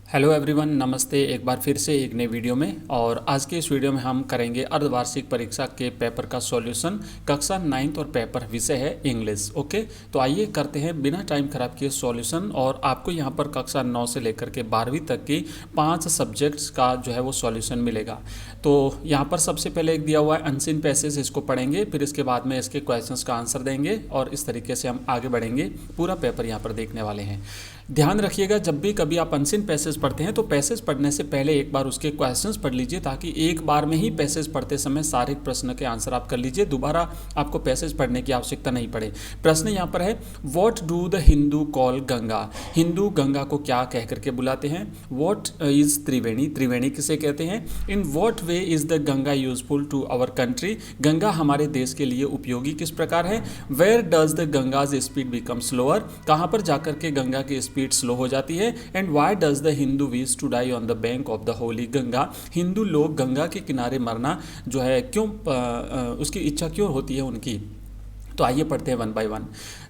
Hello everyone, नमस्ते। एक बार फिर से एक नई वीडियो में। और आज के इस वीडियो में हम करेंगे अर्धवार्षिक परीक्षा के पेपर का सॉल्यूशन। कक्षा 9th और पेपर विषय है इंग्लिश। ओके, तो आइए करते हैं बिना टाइम खराब किए सॉल्यूशन। और आपको यहाँ पर कक्षा 9 से लेकर के 12वीं तक की 5 सब्जेक्ट्स का जो है वो सॉल्यूशन मिलेगा। तो यहाँ पर सबसे पहले एक दिया हुआ है अनसीन पैसेज, इसको पढ़ेंगे, फिर इसके बाद में इसके क्वेश्चंस का आंसर देंगे और इस तरीके से हम आगे बढ़ेंगे। पूरा पेपर यहाँ पर देखने वाले हैं। ध्यान रखिएगा, जब भी कभी आप अनसीन पैसेज पढ़ते हैं तो पैसेज पढ़ने से पहले एक बार उसके क्वेश्चंस पढ़ लीजिए, ताकि एक बार में ही पैसेज पढ़ते समय सारे प्रश्न के आंसर आप कर लीजिए। दोबारा आपको पैसेज पढ़ने की आवश्यकता नहीं पड़े। प्रश्न यहाँ पर है, what do the Hindu call Ganga? Hindu Ganga को क्या कह करके बुलाते हैं? व्हाट इज त्रिवेणी? त्रिवेणी किसे कहते हैं? In what way is the Ganga useful to our country? Ganga हमारे देश के लिए उपयोगी किस प्रकार है? Where does the Ganga's speed become slower? कहाँ पर जाकर के गंगा की स्पीड स्लो हो जाती है? And why does the Hindu wish to die on the bank of the holy Ganga? हिंदू लोग गंगा के किनारे मरना जो है क्यों, उसकी इच्छा क्यों होती है उनकी? तो आइए पढ़ते हैं one by one.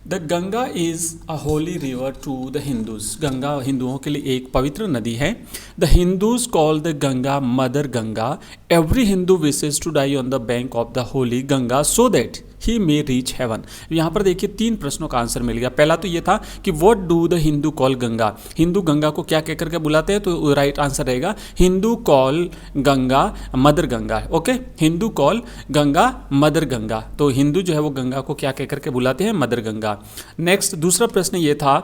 The Ganga is a holy river to the Hindus. Ganga हिंदुओं के लिए एक पवित्र नदी है। The Hindus call the Ganga mother Ganga. Every Hindu wishes to die on the bank of the holy Ganga so that he may reach heaven. यहाँ पर देखिए 3 प्रश्नों का आंसर मिल गया। पहला तो ये था कि what do the Hindu call Ganga? Hindu Ganga को क्या कहकर के बुलाते हैं? तो राइट आंसर रहेगा Hindu call Ganga mother Ganga. Okay, Hindu call Ganga mother Ganga. तो हिंदू जो है वो गंगा को क्या कहकर के बुलाते हैं? मदर गंगा। नेक्स्ट दूसरा प्रश्न ये था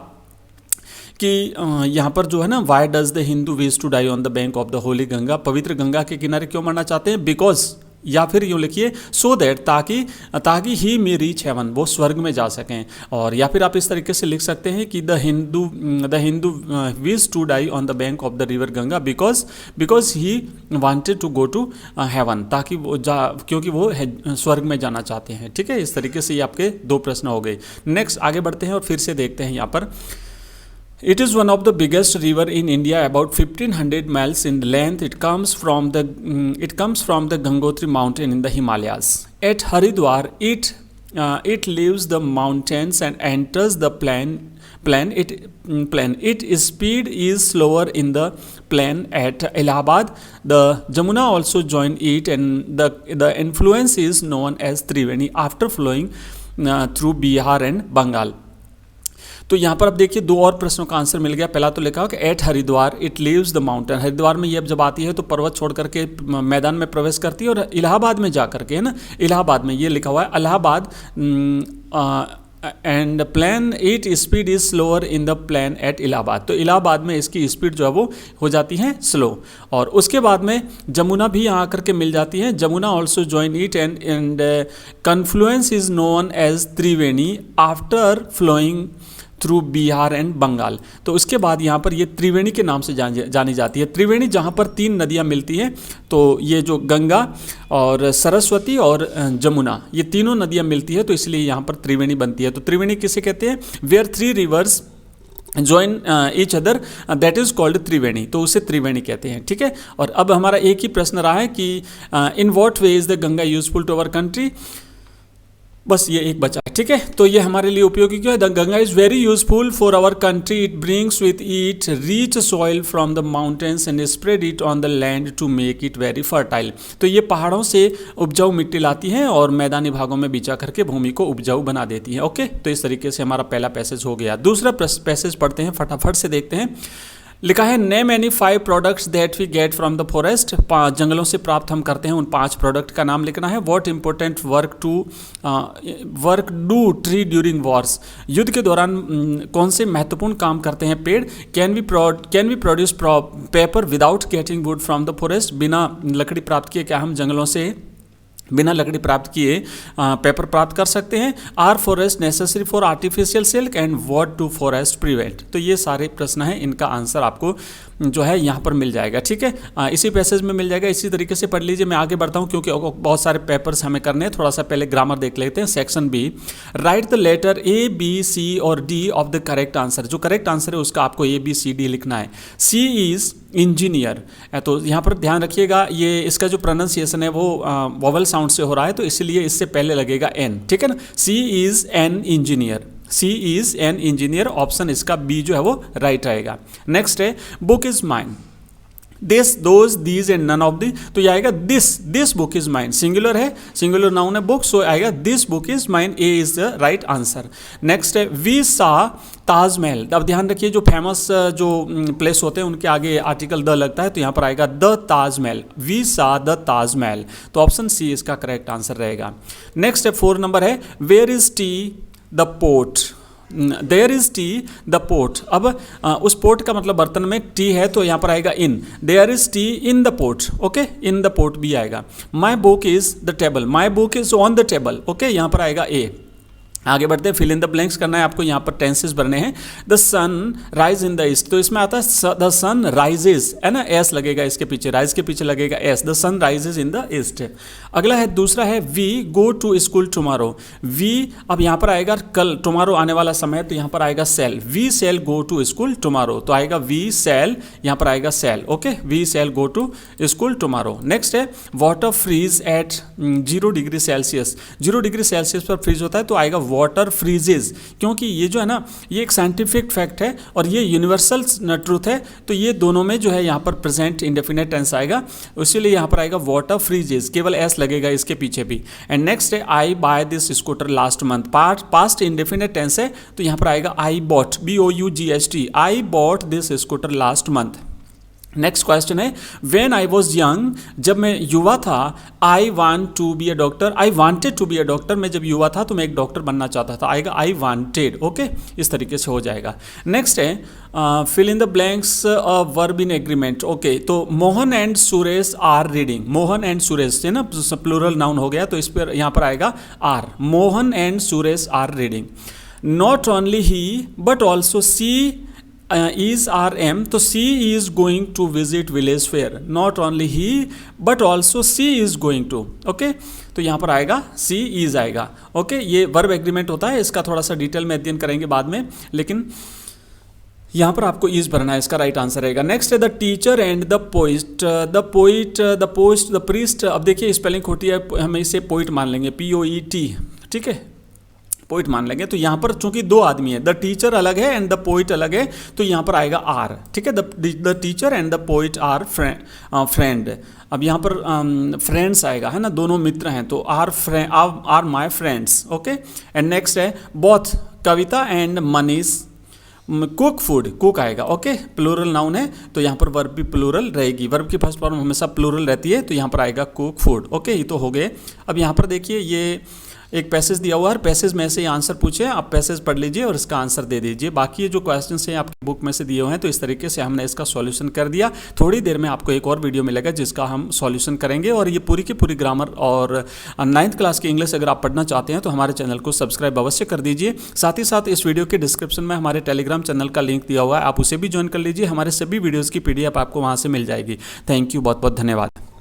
कि यहाँ पर जो है ना, why does the Hindu wish to die on the bank of the holy Ganga? पवित्र गंगा के किनारे क्यों मरना चाहते हैं? बिकॉज, या फिर यूँ लिखिए सो दैट, ताकि ही मे रीच हेवन, वो स्वर्ग में जा सकें। और या फिर आप इस तरीके से लिख सकते हैं कि the Hindu wish to die on the bank of the river Ganga because he wanted to go to heaven, ताकि वो क्योंकि वो स्वर्ग में जाना चाहते हैं। ठीक है, इस तरीके से ये आपके 2 प्रश्न हो गए। नेक्स्ट आगे बढ़ते हैं और फिर से देखते हैं यहाँ पर। It is one of the biggest river in India, about 1500 miles in length. It comes from the Gangotri mountain in the Himalayas. At Haridwar, it leaves the mountains and enters the plain. Its speed is slower in the plain at Allahabad. The Jamuna also join it, and the influence is known as Triveni after flowing through Bihar and Bengal. तो यहाँ पर अब देखिए 2 और प्रश्नों का answer मिल गया। पहला तो लिखा हो कि at Haridwar it leaves the mountain. Haridwar में ये जब आती है तो पर्वत छोड़ करके मैदान में प्रवेश करती है, और इलाहाबाद में जा करके, है ना, इलाहाबाद में ये लिखा हुआ है Allahabad and plain it speed is slower in the plain at Allahabad. तो इलाहाबाद में इसकी स्पीड जो है वो हो जाती है स्लो। और उसके बाद में जमुना भी यहाँ आकर के मिल जाती है। Jamuna also join it and confluence is known as Triveni after flowing through Bihar and Bengal. तो उसके बाद यहाँ पर ये त्रिवेणी के नाम से जानी जाती है। त्रिवेणी जहाँ पर 3 नदियाँ मिलती हैं, तो ये जो गंगा और सरस्वती और जमुना, ये तीनों नदियाँ मिलती है, तो इसलिए यहाँ पर त्रिवेणी बनती है। तो त्रिवेणी किसे कहते हैं? Where 3 rivers join each other, that is called Triveni. तो उसे त्रिवेणी कहते हैं। ठीक है, और अब हमारा एक ही प्रश्न रहा है कि in what way is the Ganga useful to our country? बस ये एक बचा है। ठीक है, तो ये हमारे लिए उपयोगी क्यों है? The Ganga is very useful for our country. It brings with it rich soil from the mountains and spread it on the land to make it very fertile. तो ये पहाड़ों से उपजाऊ मिट्टी लाती हैं और मैदानी भागों में बिछा करके भूमि को उपजाऊ बना देती है। ओके, तो इस तरीके से हमारा पहला पैसेज हो गया। दूसरा पैसेज पढ़ते हैं, फटाफट से देखते हैं। लिखा है name any 5 products that we get from the forest. 5 जंगलों से प्राप्त हम करते हैं उन 5 प्रोडक्ट का नाम लिखना है। What important work do tree during Wars? युद्ध के दौरान कौन से महत्वपूर्ण काम करते हैं पेड़? Can we produce paper without getting wood from the forest? बिना लकड़ी प्राप्त किए क्या हम जंगलों से बिना लकड़ी प्राप्त किए पेपर प्राप्त कर सकते हैं? Are forest necessary for artificial silk and what do forest prevent? तो ये सारे प्रश्न हैं, इनका आंसर आपको जो है यहाँ पर मिल जाएगा। ठीक है, इसी पैसेज में मिल जाएगा। इसी तरीके से पढ़ लीजिए। मैं आगे बढ़ता हूँ क्योंकि बहुत सारे पेपर्स हमें करने हैं। थोड़ा सा पहले ग्रामर देख लेते हैं। Section B, write the letter A B C और D of the correct answer. जो करेक्ट आंसर है उसका आपको ए बी सी डी लिखना है। C is engineer. तो यहाँ पर ध्यान रखिएगा, ये इसका जो प्रोनाउंसिएशन है वो वोवल साउंड से हो रहा है, तो इसलिए इससे पहले लगेगा एन। ठीक है ना, C is an engineer. C is an engineer, option इसका बी जो है वो राइट रहेगा। नेक्स्ट है book is mine, this, those, these and none of the, तो ये आएगा this book is mine, singular है, सिंगुलर नाउन है बुक, सो आएगा this book is mine, A is the right answer. Next है we saw Taj Mahal, अब ध्यान रखिए जो फेमस जो प्लेस होते हैं उनके आगे आर्टिकल द लगता है, तो यहाँ पर आएगा the Taj Mahal, we saw the Taj Mahal, तो ऑप्शन सी इसका करेक्ट आंसर रहेगा। नेक्स्ट है 4 नंबर है where is tea the pot, there is tea the pot, अब उस पोट का मतलब बर्तन में टी है तो यहाँ पर आएगा in, there is tea in the pot, okay, in the pot भी आएगा। My book is the table, my book is on the table, okay, यहाँ पर आएगा ए। आगे बढ़ते हैं, फिल इन द ब्लैंक्स करना है आपको, यहाँ पर टेंसेस भरने हैं। The sun rise in the east, तो इसमें आता है द सन राइजेज, है ना, एस लगेगा इसके पीछे, राइज के पीछे लगेगा s, the sun rises in the east. अगला है दूसरा है we go to school tomorrow, we, अब यहाँ पर आएगा कल, टुमारो आने वाला समय, तो यहाँ पर आएगा shall, we shall go to school tomorrow, तो आएगा वी सेल, यहाँ पर आएगा shall, okay, we shall go to school tomorrow. Next है water freeze at 0 degree Celsius, 0 degree Celsius पर फ्रीज होता है तो आएगा वाटर फ्रीजेज, क्योंकि ये जो है ना ये एक साइंटिफिक फैक्ट है और ये यूनिवर्सल ट्रूथ है, तो ये दोनों में जो है यहाँ पर प्रेजेंट इंडेफिनेट टेंस आएगा, इसीलिए यहाँ पर आएगा वाटर फ्रीजेज, केवल एस लगेगा इसके पीछे भी। एंड नेक्स्ट है I buy this scooter last month, past indefinite tense है तो यहाँ पर आएगा I bought, BOUGHT, I bought this scooter last month. Next question है व्हेन आई वॉज यंग, जब मैं युवा था, I want to be a doctor, I wanted to be a doctor, मैं जब युवा था तो मैं एक डॉक्टर बनना चाहता था, आएगा आई वांटेड, ओके, इस तरीके से हो जाएगा। नेक्स्ट है fill in the blanks verb in agreement, okay, तो Mohan and Suresh are reading, Mohan and Suresh है ना, प्लूरल नाउन हो गया तो इस पर यहाँ पर आएगा are, Mohan and Suresh are reading. Not only he but also she is or am, तो she is going to visit village fair, not only he but also she is going to, okay, तो यहाँ पर आएगा she is आएगा, okay, ये verb agreement होता है, इसका थोड़ा सा डिटेल में अध्ययन करेंगे बाद में, लेकिन यहाँ पर आपको इज भरना है, इसका राइट आंसर रहेगा। नेक्स्ट है the teacher and the poet, the poet, the post, the priest, अब देखिए स्पेलिंग खोटी है, हम इसे पोइट मान लेंगे, POET, ठीक है, पोइट मान लेंगे, तो यहाँ पर चूंकि 2 आदमी है, द टीचर अलग है एंड द पोइट अलग है, तो यहाँ पर आएगा आर, ठीक है, the teacher and the poet are friend, अब यहाँ पर फ्रेंड्स आएगा, है ना, दोनों मित्र हैं, तो are my friends, okay. And next है both Kavita and Manish cook food, cook आएगा, ओके, प्लूरल नाउन है तो यहाँ पर वर्ब भी प्लूरल रहेगी, वर्ब की फर्स्ट फॉर्म हमेशा प्लूरल रहती है, तो यहाँ पर आएगा कुक फूड, ओके, ये तो हो गए। अब यहाँ पर देखिए ये एक पैसेज दिया हुआ है, पैसेज में से ही आंसर पूछे, आप पैसेज पढ़ लीजिए और इसका आंसर दे दीजिए। बाकी ये जो क्वेश्चंस हैं आपकी बुक में से दिए हुए हैं, तो इस तरीके से हमने इसका सॉल्यूशन कर दिया। थोड़ी देर में आपको एक और वीडियो मिलेगा जिसका हम सॉल्यूशन करेंगे, और ये पूरी की पूरी ग्रामर और 9th क्लास की इंग्लिश अगर आप पढ़ना चाहते हैं तो हमारे चैनल को सब्सक्राइब अवश्य कर दीजिए। साथ ही साथ इस वीडियो के डिस्क्रिप्शन में हमारे टेलीग्राम चैनल का लिंक दिया हुआ है, आप उसे भी ज्वाइन कर लीजिए, हमारे सभी वीडियोज़ की PDF आपको वहाँ से मिल जाएगी। थैंक यू, बहुत बहुत धन्यवाद।